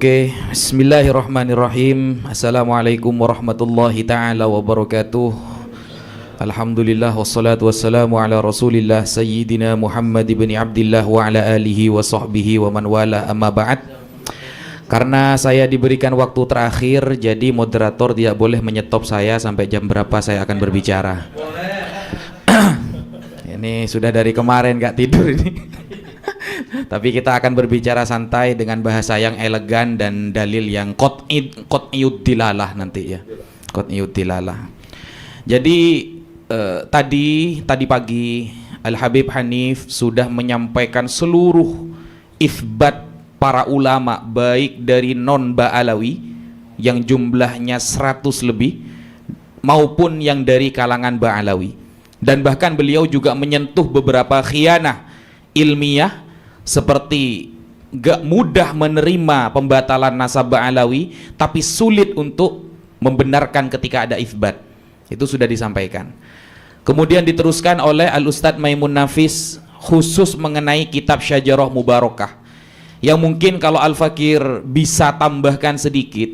Oke, bismillahirrahmanirrahim. Assalamualaikum warahmatullahi ta'ala wabarakatuh. Alhamdulillah wassalatu wassalamu ala rasulillah Sayyidina Muhammad ibn Abdillah wa ala alihi wa sahbihi wa man wala, amma ba'd. Karena saya diberikan waktu terakhir, jadi moderator tidak boleh menyetop saya sampai jam berapa saya akan berbicara. Ini sudah dari kemarin gak tidur ini. Tapi kita akan berbicara santai dengan bahasa yang elegan dan dalil yang qat'iyud dilalah nanti ya. Qat'iyud dilalah. Jadi tadi pagi Al Habib Hanif sudah menyampaikan seluruh itsbat para ulama baik dari non Ba'alawi yang jumlahnya 100 lebih maupun yang dari kalangan Ba'alawi, dan bahkan beliau juga menyentuh beberapa khianah ilmiah seperti gak mudah menerima pembatalan nasab Ba'alawi tapi sulit untuk membenarkan ketika ada itsbat. Itu sudah disampaikan. Kemudian diteruskan oleh Al-Ustadz Maimun Nafis khusus mengenai kitab Syajarah Mubarakah, yang mungkin kalau Al-Fakir bisa tambahkan sedikit,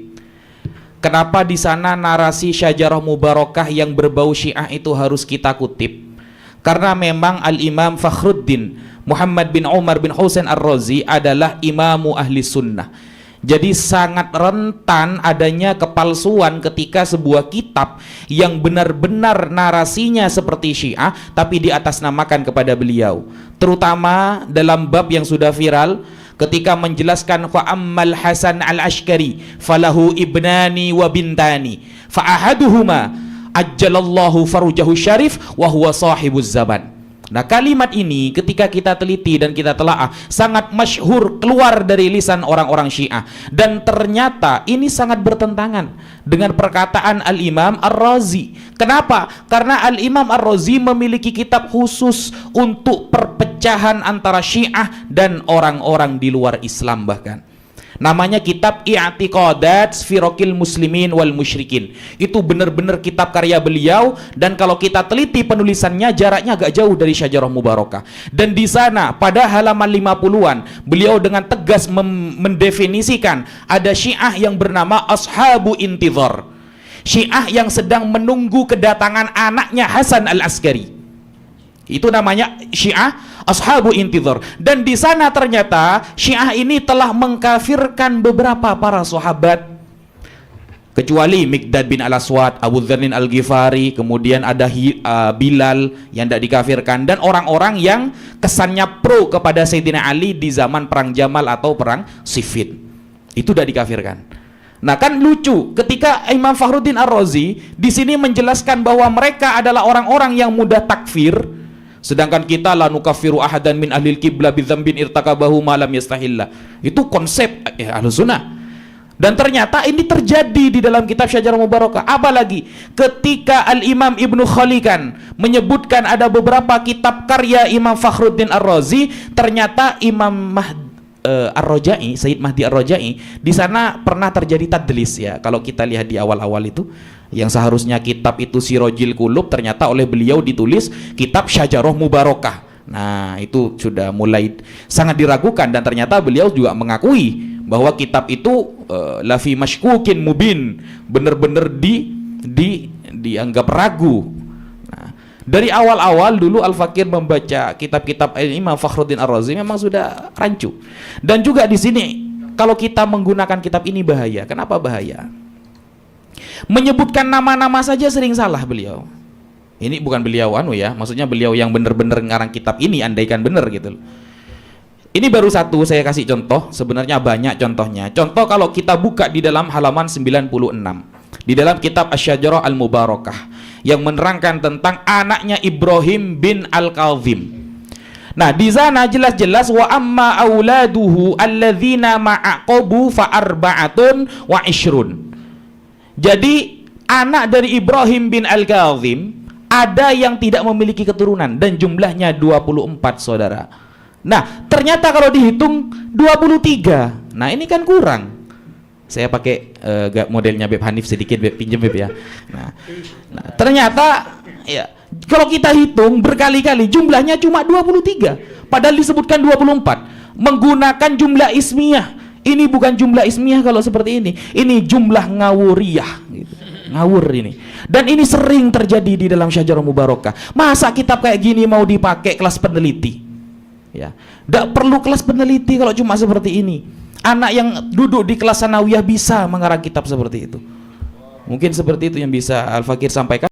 kenapa di sana narasi Syajarah Mubarakah yang berbau Syiah itu harus kita kutip? Karena memang Al-Imam Fakhruddin Muhammad bin Umar bin Husain Ar-Razi adalah imamu ahli sunnah. Jadi sangat rentan adanya kepalsuan ketika sebuah kitab yang benar-benar narasinya seperti Syiah tapi diatasnamakan kepada beliau. Terutama dalam bab yang sudah viral ketika menjelaskan fa ammal Hasan al-Ashkari falahu ibnani wa bintani fa ahaduhuma ajjalallahu farujahu syarif wa huwa sahibuz zaman. Nah, kalimat ini ketika kita teliti dan kita telaah sangat masyhur keluar dari lisan orang-orang Syiah, dan ternyata ini sangat bertentangan dengan perkataan Al-Imam Ar-Razi. Kenapa? Karena Al-Imam Ar-Razi memiliki kitab khusus untuk perpecahan antara Syiah dan orang-orang di luar Islam, bahkan namanya kitab I'tiqadat Firaqil Muslimin wal Musyrikin. Itu benar-benar kitab karya beliau, dan kalau kita teliti penulisannya jaraknya agak jauh dari Syajarah Mubarakah. Dan di sana pada halaman 50-an beliau dengan tegas mendefinisikan ada Syiah yang bernama Ashabu Intidhar, Syiah yang sedang menunggu kedatangan anaknya Hasan al-Askari. Itu namanya Syiah Ashabu Intidhar. Dan di sana ternyata Syiah ini telah mengkafirkan beberapa para sahabat, kecuali Miqdad bin Al-Aswad, Abu Dzarrin Al-Ghifari, kemudian ada Bilal yang tidak dikafirkan, dan orang-orang yang kesannya pro kepada Sayyidina Ali di zaman perang Jamal atau perang Siffin. Itu tidak dikafirkan. Nah, kan lucu ketika Imam Fakhruddin Ar-Razi di sini menjelaskan bahwa mereka adalah orang-orang yang mudah takfir, sedangkan kita la nukaffiru ahadan min ahlil qiblah bidzambin irtakabahu ma lam yastahillah. Itu konsep Ahlus Sunnah. Dan ternyata ini terjadi di dalam kitab Syajarah Mubarakah. Apalagi ketika Al-Imam Ibnu Khalikan menyebutkan ada beberapa kitab karya Imam Fakhruddin Ar-Razi, ternyata Imam Ar-Rajai, Sayyid Mahdi Ar-Rajai, di sana pernah terjadi tadlis ya. Kalau kita lihat di awal-awal itu, yang seharusnya kitab itu Sirajil Qulub, ternyata oleh beliau ditulis kitab Syajarah Mubarakah. Nah, itu sudah mulai sangat diragukan, dan ternyata beliau juga mengakui bahwa kitab itu lafi mashkukin mubin, benar-benar dianggap ragu. Nah, dari awal-awal dulu Al-Fakir membaca kitab-kitab Imam Fakhruddin Ar-Razi memang sudah rancu. Dan juga di sini kalau kita menggunakan kitab ini bahaya. Kenapa bahaya? Menyebutkan nama-nama saja sering salah beliau. Ini bukan beliau ya, maksudnya beliau yang benar-benar ngarang kitab ini, andaikan benar gitu. Ini baru satu saya kasih contoh, sebenarnya banyak contohnya. Contoh kalau kita buka di dalam halaman 96 di dalam kitab Asy-Syajarah Al-Mubarakah yang menerangkan tentang anaknya Ibrahim bin Al-Kazim. Nah, di sana jelas-jelas wa amma auladuhu alladzina ma'aqabu fa arba'atun wa ishrun. Jadi anak dari Ibrahim bin Al-Kazim ada yang tidak memiliki keturunan dan jumlahnya 24 saudara. Nah, ternyata kalau dihitung 23. Nah, ini kan kurang. Saya pakai modelnya Beb Hanif sedikit, Beb pinjem Beb ya. Nah, ternyata ya kalau kita hitung berkali-kali jumlahnya cuma 23. Padahal disebutkan 24. Menggunakan jumlah ismiyah. Ini bukan jumlah ismiyah kalau seperti ini jumlah ngawuriyah gitu. Ngawur ini, dan ini sering terjadi di dalam Syajarah Mubarakah. Masa kitab kayak gini mau dipakai kelas peneliti? Ya, tidak perlu kelas peneliti kalau cuma seperti ini. Anak yang duduk di kelas sanawiyah bisa mengarang kitab seperti itu. Mungkin seperti itu yang bisa Al Fakir sampaikan.